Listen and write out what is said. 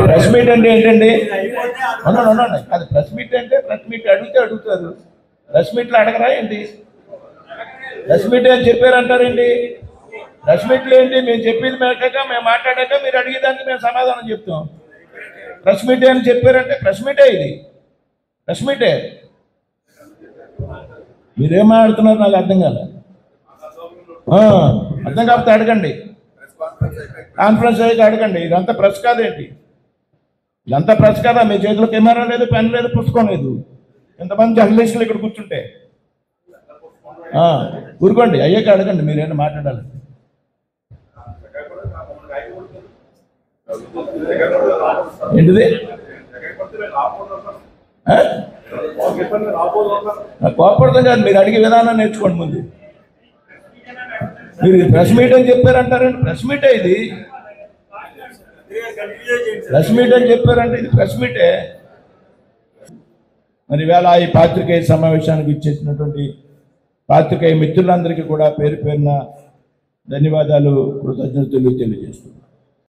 Press meet అంటే ఏంటండి? ఉండండి. అది ప్రెస్ మీట్ అంటే ప్రెస్ మీట్ అడుగుతారు. ప్రెస్ మీట్లో అడగరా ఏంటి? ప్రెస్ మీట్ అని చెప్పారంటారండి. ప్రెస్ మీట్లు ఏంటి? మేము చెప్పేది మేకాక మేము మాట్లాడాక మీరు అడిగేదానికి మేము సమాధానం చెప్తాం. ప్రెస్ మీట్ అని చెప్పారంటే ప్రెస్ మీటే ఇది. ప్రెస్ మీటే. మీరేం మాట్లాడుతున్నారు నాకు అర్థం కాలే. అర్థం కాకపోతే అడగండి. కాన్ఫరెన్స్ అయ్యాక అడగండి. ఇదంతా ప్రెస్ కాదేంటి? ఇదంతా ప్రెస్ కాదా? మీ చేతిలో కెమెరా లేదు, పెన్ లేదు, పుస్తకం లేదు. ఎంతమంది జర్నలిస్టులు ఇక్కడ కూర్చుంటే ఊరుకోండి. అయ్యాక అడగండి మీరేంటి మాట్లాడాలి. ఏంటిది? కోపడతాం కాదు, మీరు అడిగే విధానం నేర్చుకోండి ముందు. మీరు ప్రెస్ మీట్ అని చెప్పారంటారండి. ప్రెస్ మీటే ఇది. ప్రెస్ మీట్ అని చెప్పారంటే ఇది ప్రెస్ మీటే. మరి వేళ ఈ పాత్రికేయ సమావేశానికి ఇచ్చేసినటువంటి పాత్రికేయ మిత్రులందరికీ కూడా పేరు పేరున ధన్యవాదాలు, కృతజ్ఞతలు తెలియజేస్తున్నాను.